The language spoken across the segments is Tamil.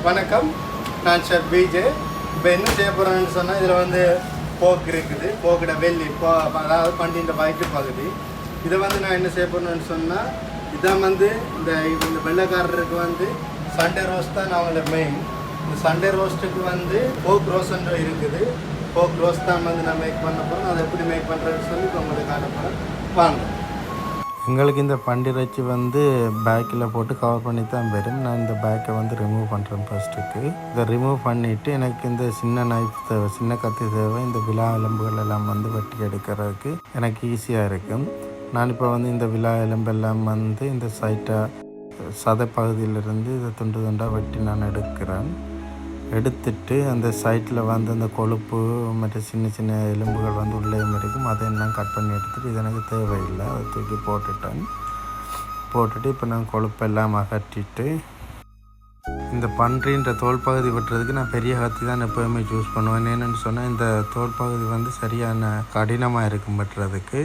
வணக்கம், நான் ஷெஃப் பிஜே. இப்போ என்ன செய்ய போகிறேன்னு சொன்னால், இதில் வந்து போக் இருக்குது, போக்கிட வெள்ளி அதாவது பண்டின்ற வயிற்று பகுதி. இதை வந்து நான் என்ன செய்ய போகிறேன்னு சொன்னால், இதான் வந்து இந்த வெள்ளைக்காரருக்கு வந்து சண்டே ரோஸ்ட் தான் அவங்களோட மெயின். இந்த சண்டே ரோஸ்ட்டுக்கு வந்து போக் ரோஸ்ட் இருக்குது. போக் ரோஸ்ட் தான் வந்து நான் மேக் பண்ண போகிறேன். அதை எப்படி மேக் பண்ணுறேன்னு சொல்லி இப்போ உங்களுக்கு காட்ட போகிறேன். வாங்க. எங்களுக்கு இந்த பண்டிறைச்சி வந்து பேக்கில் போட்டு கவர் பண்ணி தான் வரும். நான் இந்த பேக்கை வந்து ரிமூவ் பண்ணுறேன் ஃபர்ஸ்ட்டுக்கு. இதை ரிமூவ் பண்ணிவிட்டு எனக்கு இந்த சின்ன நைஃப் தேவை, சின்ன கத்தி தேவை. இந்த விழா எலும்புகள் எல்லாம் வந்து வெட்டி எடுக்கிறதுக்கு எனக்கு ஈஸியாக இருக்கும். நான் இப்போ வந்து இந்த விழா எலும்பெல்லாம் வந்து இந்த சதை பகுதியிலிருந்து இதை துண்டு துண்டாக வெட்டி நான் எடுத்துட்டு அந்த சைட்டில் வந்து அந்த கொழுப்பு மற்ற சின்ன சின்ன எலும்புகள் வந்து உள்ளேயும் இருக்கும். அதை நான் கட் பண்ணி எடுத்துகிட்டு இது எனக்கு தேவையில்லை, அதை தூக்கி போட்டுட்டு இப்போ நான் கொழுப்பெல்லாம் அகற்றிட்டு இந்த பன்றின்ற தோல் பகுதி வெட்டுறதுக்கு நான் பெரிய கத்தி தான் எப்போவுமே சூஸ் பண்ணுவேன். என்னென்னு சொன்னால், இந்த தோல் பகுதி வந்து சரியான கடினமாக இருக்கும் வெட்டுறதுக்கு.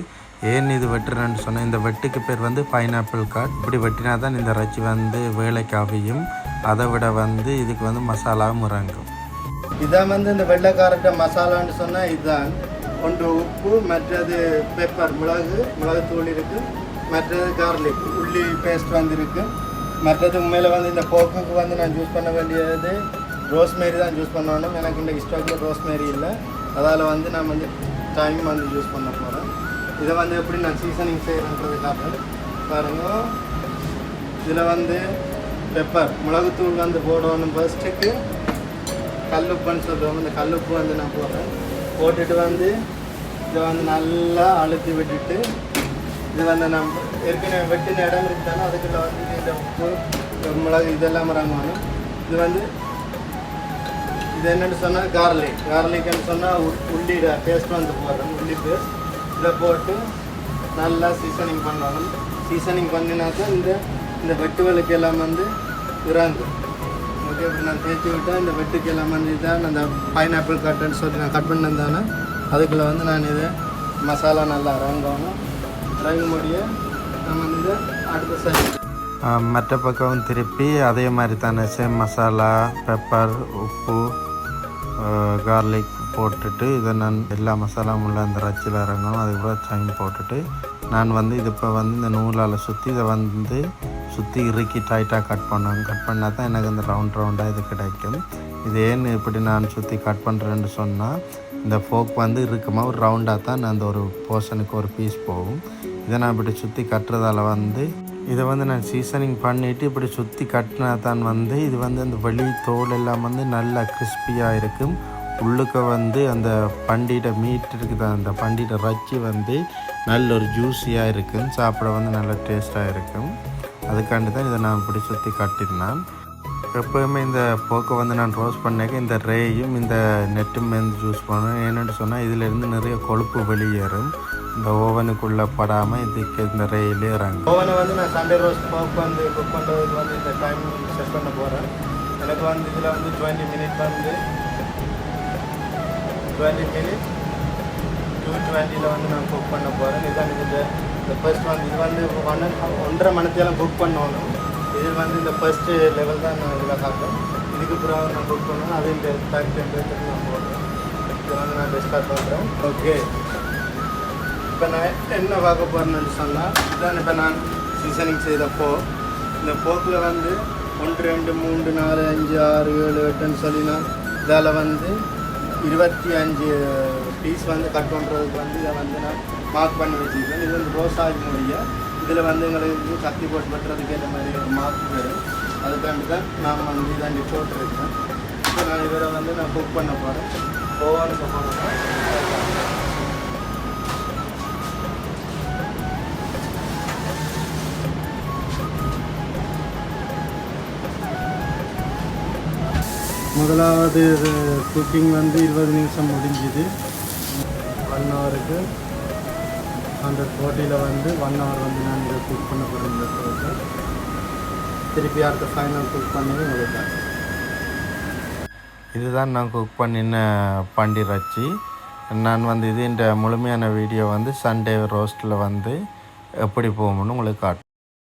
ஏன் இது வெட்டுறேன்னு சொன்னால், இந்த வெட்டுக்கு பேர் வந்து பைனாப்பிள் காட். இப்படி வெட்டினா தான் இந்த இறைச்சி வந்து வேலைக்கு அவியும். அதை விட வந்து இதுக்கு வந்து மசாலாவும் இறங்கும். இதான் வந்து இந்த வெள்ளைக்காரட்ட மசாலான்னு சொன்னால் இதுதான். ஒன்று உப்பு, மற்றது பெப்பர், மிளகுத்தூள் இருக்குது, மற்றது கார்லிக், உள்ளி பேஸ்ட் வந்து இருக்குது. மற்றது உண்மையில் வந்து இந்த போக்குக்கு வந்து நான் யூஸ் பண்ண வேண்டியது ரோஸ்மேரி தான் யூஸ் பண்ணணும். எனக்கு இந்த ஸ்டாக்கில் ரோஸ்மேரி இல்லை, அதால் வந்து நான் வந்து டைம் வந்து யூஸ் பண்ண போகிறேன். இதை வந்து எப்படி நான் சீசனிங் செய்கிறேன்றதுக்காக பாருங்க. இதில் வந்து பெப்பர், மிளகுத்தூள் வந்து போடணும். ஃபர்ஸ்ட்டுக்கு கல்லுப்புன்னு சொல்லுவோம். இந்த கல்லுப்பு வந்து நான் போட்டுட்டு வந்து இதை வந்து நல்லா அழுத்தி விட்டுட்டு, இது வந்து நம்ம ஏற்கனவே வெட்டின இடம் இருக்குதானே அதுக்குள்ள வந்து இந்த உப்பு, மிளகு இதெல்லாம் இறங்கணும். இது வந்து இது என்னென்னு சொன்னால் கார்லிக்னு சொன்னால் உள்ளி பேஸ்ட் வந்து போடுறோம். உள்ளி பேஸ்ட் இதை போட்டு நல்லா சீசனிங் பண்ணணும். சீசனிங் பண்ணினாக்கா இந்த வெட்டுகளுக்கு எல்லாம் வந்து இறங்கும். ஓகே, இப்படி நான் தேய்ச்சி விட்டால் இந்த வெட்டுக்கு எல்லாம் வந்து இதான் அந்த பைனாப்பிள் கட்டுன்னு சொல்லி நான் கட் பண்ணேன் தானே, அதுக்குள்ளே வந்து நான் இது மசாலா நல்லா இறங்கணும். இறங்க முடிய நம்ம வந்து இதை அடுத்த சைடு மற்ற பக்கம் திருப்பி அதே மாதிரி தானே சேம் மசாலா, பெப்பர், உப்பு, கார்லிக் போட்டுட்டு இதை நான் எல்லா மசாலாவும் உள்ள அந்த இறைச்சியில் இறங்கணும். அதுக்கப்புறம் சைன் போட்டுட்டு நான் வந்து இது இப்போ வந்து இந்த நூலால் சுற்றி இதை வந்து சுற்றி இறுக்கி டைட்டாக கட் பண்ணால் தான் எனக்கு அந்த ரவுண்டாக இது கிடைக்கும். இது ஏன்னு இப்படி நான் சுற்றி கட் பண்ணுறேன்னு சொன்னால், இந்த ஃபோக் வந்து இறுக்கமாக ஒரு ரவுண்டாக தான் அந்த ஒரு போர்ஷனுக்கு ஒரு பீஸ் போகும். இதை நான் இப்படி சுற்றி கட்டுறதால வந்து இதை வந்து நான் சீசனிங் பண்ணிவிட்டு இப்படி சுற்றி கட்டினா தான் வந்து இது வந்து அந்த வெளி தோல் எல்லாம் வந்து நல்லா கிறிஸ்பியாக இருக்கும். உள்ளுக்க வந்து அந்த பண்டிகை மீட் இருக்குது, அந்த பண்டிகை இறைச்சி வந்து நல்ல ஒரு ஜூஸியாக இருக்கும், சாப்பிட வந்து நல்ல டேஸ்ட்டாக இருக்கும். அதுக்காண்டி தான் இதை நான் இப்படி சுற்றி கட்டினேன். எப்போயுமே இந்த போக்கை வந்து நான் ரோஸ்ட் பண்ணேக்க இந்த ரேயும் இந்த நெட்டும் வந்து யூஸ் பண்ணுவேன். ஏன்னு சொன்னால் இதிலேருந்து நிறைய கொழுப்பு வெளியேறும். இந்த ஓவனுக்குள்ளே படாமல் இதுக்கு இந்த ரேயிலே இறங்கும். ஓவனை வந்து நான் சண்டே ரோஸ்ட் போக் வந்து குக் பண்ணுறதுக்கு வந்து இந்த டைம் செட் பண்ண போகிறேன். எனக்கு வந்து இதில் வந்து 20 மினிட் வந்து 20 மினிட் 220 வந்து நான் குக் பண்ண போகிறேன். இதுதான் இந்த ஃபர்ஸ்ட் வந்து இது வந்து 1.5 மணித்தேரம் குக் பண்ணணும். இது வந்து இந்த ஃபர்ஸ்ட் லெவல் தான் நான் இதில் காட்டும். இதுக்கு பிறகு நான் குக் பண்ணணும். அது இந்த டைம் டெம்பரேச்சர் நான் போடுறேன். இதை வந்து நான் ஸ்டார்ட் பண்ணுறேன். ஓகே, இப்போ நான் என்ன பார்க்க போகிறேன்னு சொன்னால், இதுதான் இப்போ நான் சீசனிங் செய்த இந்த போக்கில் வந்து 1 2 3 4 5 6 7 8ன்னு சொல்லி நான் இதால் வந்து 25 பீஸ் வந்து கட் பண்ணுறதுக்கு வந்து இதை வந்து நான் மார்க் பண்ணி வச்சுருக்கேன். இது வந்து ரோஸ் ஆகி முடிய இதில் வந்து எங்களுக்கு கத்தி போட்டு வெட்டுறதுக்கு ஏற்ற மாதிரி ஒரு மார்க் வரும். அதுக்காண்டி தான் நான் வந்து இதாண்டி போட்டுருக்கேன். இப்போ நான் இதில் வந்து நான் குக் பண்ண போகிறேன். ஓவனுக்கு போனேன். முதலாவது குக்கிங் வந்து 20 நிமிஷம் முடிஞ்சுது. 1 ஹவருக்கு 140 வந்து 1 ஹவர் வந்து நான் இதை குக் பண்ண போகிறேன். இந்த சோஸை திருப்பி அடுத்த ஃபைனல் குக் பண்ணி உங்களுக்கு. இதுதான் நான் குக் பண்ணின பண்டிறைச்சி. நான் வந்து இது இந்த முழுமையான வீடியோ வந்து சண்டே ரோஸ்ட்டில் வந்து எப்படி போகணும்னு உங்களுக்கு காட்டுறேன்.